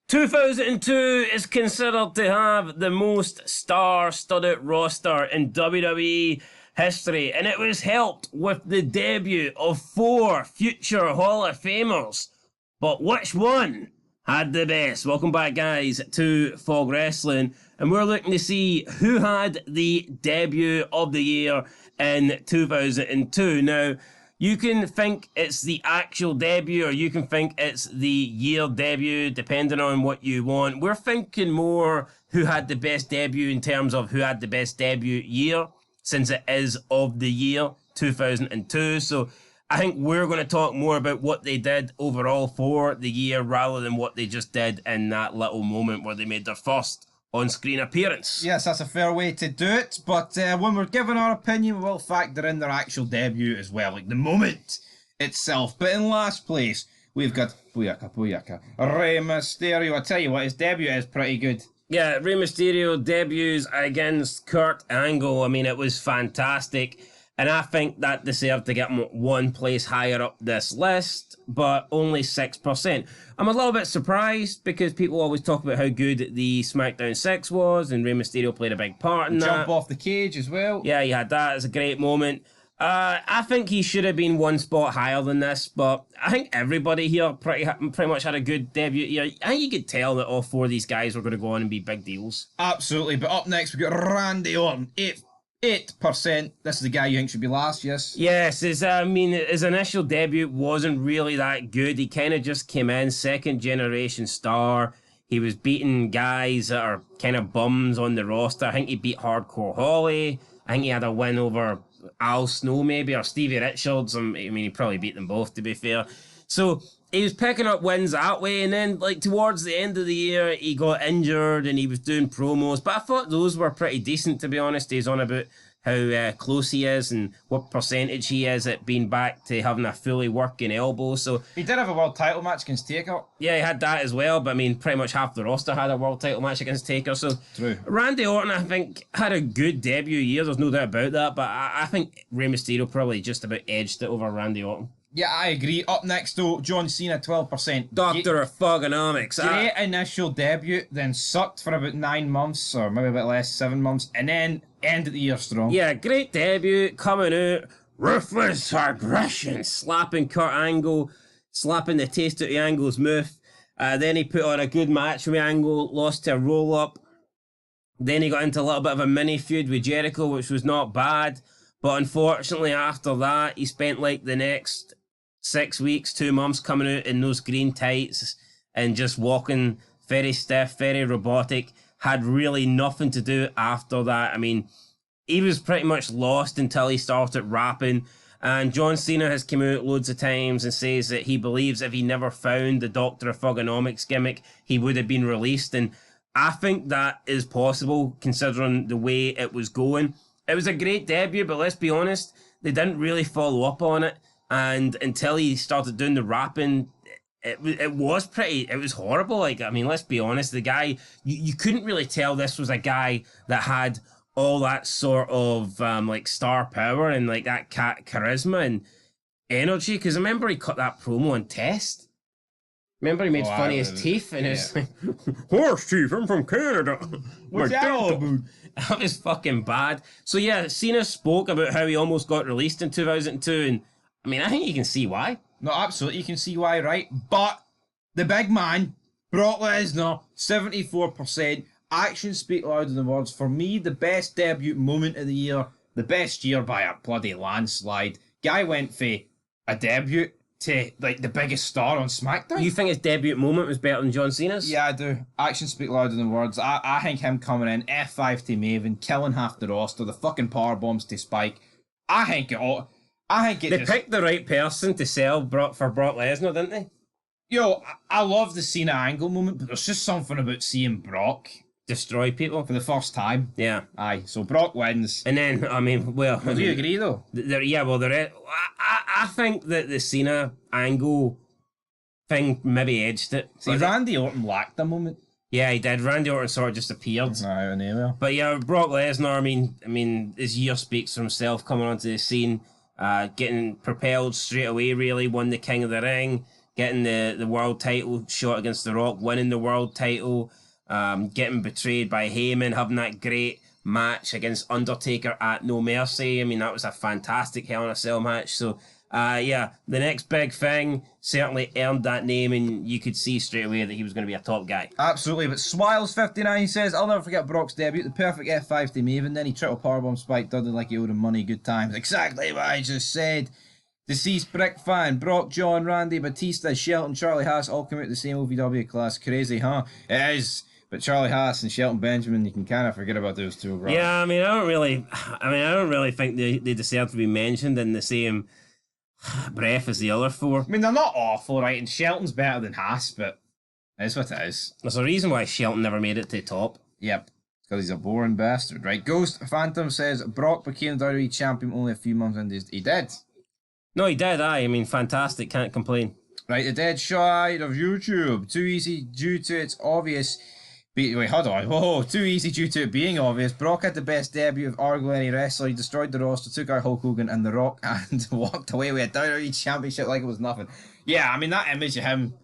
2002 is considered to have the most star-studded roster in WWE history, and it was helped with the debut of 4 future Hall of Famers. But which one had the best? Welcome back, guys, to Fog Wrestling, and we're looking to see who had the debut of the year in 2002. Now, you can think it's the actual debut, or you can think it's the year debut, depending on what you want. We're thinking more who had the best debut in terms of who had the best debut year, since it is of the year 2002. So I think we're going to talk more about what they did overall for the year rather than what they just did in that little moment where they made their first on-screen appearance. Yes, that's a fair way to do it, but when we're giving our opinion, we will factor in their actual debut as well, like the moment itself. But in last place, we've got Booyaka, Rey Mysterio. I tell you what, his debut is pretty good. Yeah, Rey Mysterio debuts against Kurt Angle. I mean, it was fantastic. And I think that deserved to get him one place higher up this list, but only 6%. I'm a little bit surprised because people always talk about how good the SmackDown 6 was, and Rey Mysterio played a big part in that. Jump off the cage as well. Yeah, he had that. It's a great moment. I think he should have been one spot higher than this, but I think everybody here pretty much had a good debut here. I think you could tell that all 4 of these guys were going to go on and be big deals. Absolutely, but up next we've got Randy Orton, 8%. This is the guy you think should be last, yes? Yes, his initial debut wasn't really that good. He kind of just came in, second generation star. He was beating guys that are kind of bums on the roster. I think he beat Hardcore Holly. I think he had a win over Al Snow maybe, or Stevie Richards. I mean, he probably beat them both, to be fair. So he was picking up wins that way, and then like towards the end of the year, he got injured and he was doing promos. But I thought those were pretty decent, to be honest. He's on about how close he is and what percentage he is at being back to having a fully working elbow. So he did have a world title match against Taker. Yeah, he had that as well. But I mean, pretty much half the roster had a world title match against Taker. So true. Randy Orton, I think, had a good debut year. There's no doubt about that. But I think Rey Mysterio probably just about edged it over Randy Orton. Yeah, I agree. Up next, though, John Cena, 12%. Doctor of Thuganomics. Great initial debut, then sucked for about 9 months, or maybe a bit less, 7 months, and then ended the year strong. Yeah, great debut, coming out, ruthless aggression, slapping Kurt Angle, slapping the taste out of Angle's mouth. Then he put on a good match with Angle, lost to a roll-up. Then he got into a little bit of a mini feud with Jericho, which was not bad. But unfortunately, after that, he spent like the next 6 weeks, 2 months coming out in those green tights and just walking very stiff, very robotic. Had really nothing to do after that. I mean, he was pretty much lost until he started rapping. And John Cena has come out loads of times and says that he believes if he never found the Doctor of Thuganomics gimmick, he would have been released. And I think that is possible considering the way it was going. It was a great debut, but let's be honest, they didn't really follow up on it. And until he started doing the rapping, it was horrible. Like, I mean, let's be honest, the guy, you couldn't really tell this was a guy that had all that sort of like star power and like that charisma and energy. Because I remember he cut that promo on Test. Remember he made fun of his teeth and it's like, horse teeth, I'm from Canada. What's that all about? That was fucking bad. So yeah, Cena spoke about how he almost got released in 2002, and I mean, I think you can see why. No, absolutely, you can see why, right? But the big man, Brock Lesnar, 74%. Actions speak louder than words. For me, the best debut moment of the year, the best year by a bloody landslide. Guy went for a debut to like the biggest star on SmackDown. You think his debut moment was better than John Cena's? Yeah, I do. Actions speak louder than words. I think him coming in, F5 to Maven, killing half the roster, the fucking power bombs to Spike. I think they picked the right person to sell for Brock Lesnar, didn't they? Yo, I love the Cena Angle moment, but there's just something about seeing Brock destroy people for the first time. Yeah. Aye, so Brock wins. And then, I mean, well... Do you agree, though? I think that the Cena Angle thing maybe edged it. See, Randy Orton lacked a moment. Yeah, he did. Randy Orton sort of just appeared. But yeah, Brock Lesnar, I mean, his year speaks for himself, coming onto the scene, getting propelled straight away, really, won the King of the Ring, getting the world title shot against The Rock, winning the world title, getting betrayed by Heyman, having that great match against Undertaker at No Mercy. I mean, that was a fantastic Hell in a Cell match. So, yeah, the next big thing certainly earned that name, and you could see straight away that he was going to be a top guy. Absolutely, but Smiles59 says, I'll never forget Brock's debut, the perfect F5 to Maven, then he triple powerbomb Spike Dudley like he owed him money, good times. Exactly what I just said. Deceased Brick Fan, Brock, John, Randy, Batista, Shelton, Charlie Haas all come out the same OVW class. Crazy, huh? It is. But Charlie Haas and Shelton Benjamin, you can kind of forget about those two, bro. Yeah, I don't really think they deserve to be mentioned in the same breath as the other four. I mean, they're not awful, right? And Shelton's better than Haas, but it's what it is. There's a reason why Shelton never made it to the top. Yep, because he's a boring bastard, right? Ghost Phantom says, Brock became the WWE champion only a few months into his... He did. No, he did, I mean, fantastic, can't complain. Right, the dead side of YouTube. Too easy due to its obvious... Wait, hold on. Whoa, too easy due to it being obvious. Brock had the best debut of arguably any wrestler. He destroyed the roster, took out Hulk Hogan and The Rock, and walked away with a WWE championship like it was nothing. Yeah, I mean, that image of him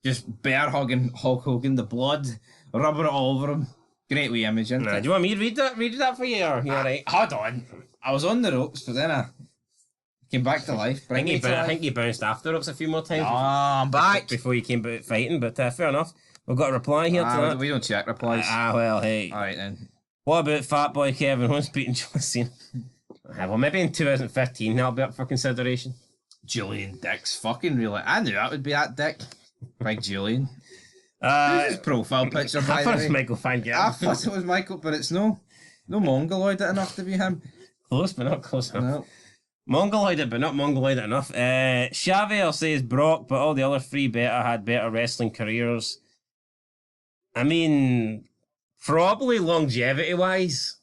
just bear hugging Hulk Hogan, the blood rubbing it all over him. Great wee image, isn't it? Do you want me to read that for you? Or you alright? Hold on. I was on the ropes, but then I came back to life. I think you bounced after ropes a few more times. I'm back. Before you came out fighting, but fair enough. We've got a reply here to that. We don't check replies. Well, hey. Alright then. What about Fat Boy Kevin Owens beating John Cena? Well, maybe in 2015 that'll be up for consideration. Julian Dick's fucking really. I knew that would be that dick. Big Julian. Who's his profile picture, by I the thought it way? was Michael Fangio. I thought it was Michael, but it's no Mongoloid enough to be him. Close, but not close enough. No. Mongoloid, but not Mongoloid enough. Xavier says Brock, but all the other three had better wrestling careers. I mean, probably longevity-wise.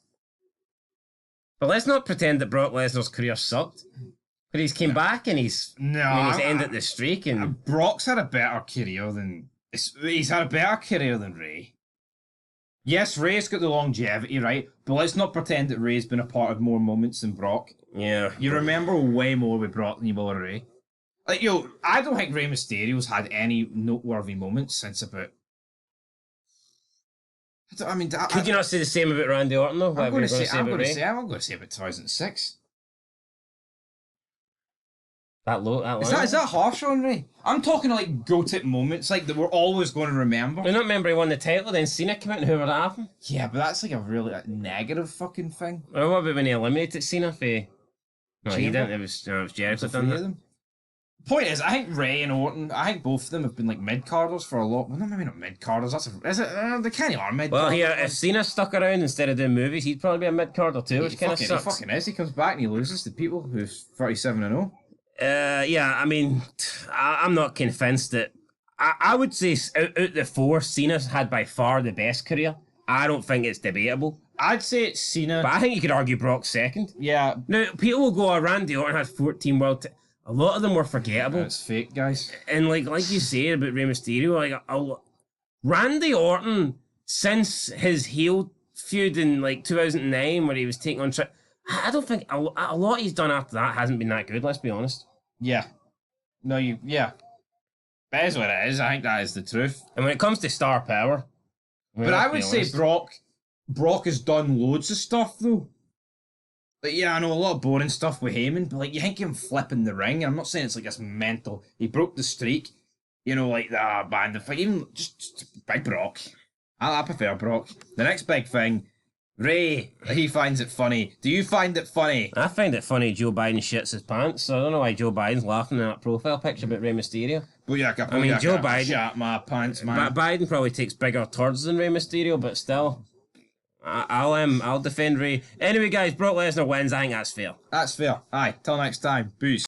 But let's not pretend that Brock Lesnar's career sucked. But he's came back and he's ended the streak. And Brock's had a better career than... He's had a better career than Ray. Yes, Ray's got the longevity, right? But let's not pretend that Ray's been a part of more moments than Brock. yeah. You remember way more with Brock than you will with Ray. Like, I don't think Rey Mysterio's had any noteworthy moments since about... Could you not say the same about Randy Orton, though? I'm going to say Ray? about 2006. That low, that Is long? that harsh on Ray? I'm talking like go-tip moments, like that we're always going to remember. I don't remember he won the title, then Cena came out and hoovered at him. Yeah, but that's like a really negative fucking thing. Or what about when he eliminated Cena for... No, he Chamber? didn't. It was Jericho done Three of that. them. Point is, I think Ray and Orton, I think both of them have been like mid-carders for a lot. Well, no, maybe not mid-carders. They kind of are mid-carders. Well, here, if Cena stuck around instead of doing movies, he'd probably be a mid-carder too, which kind of He sucks. fucking is. He comes back and he loses to people who's 37-0. Yeah, I mean, I'm not convinced that... I would say out the four, Cena's had by far the best career. I don't think it's debatable. I'd say it's Cena. But I think you could argue Brock second. Yeah. Now, people will go, Randy Orton had 14 world... A lot of them were forgettable. It's fake, guys. And like you say about Rey Mysterio, Randy Orton, since his heel feud in like 2009 where he was taking on... I don't think a lot he's done after that hasn't been that good, let's be honest. Yeah. No, yeah. That is what it is. I think that is the truth. And when it comes to star power... But I would say Brock has done loads of stuff, though. Like, yeah, I know a lot of boring stuff with Heyman, but like, you think him flipping the ring, and I'm not saying it's like this mental... He broke the streak, like the band of... Even just big Brock. I prefer Brock. The next big thing... Ray, he finds it funny. Do you find it funny? I find it funny Joe Biden shits his pants, so I don't know why Joe Biden's laughing at that profile picture about Rey Mysterio. Booyaka, I mean, Joe Biden... Shut my pants, man. Biden probably takes bigger turds than Rey Mysterio, but still... I'll defend Ray. Anyway, guys, Brock Lesnar wins. I think that's fair. That's fair. Aye, till next time. Booze.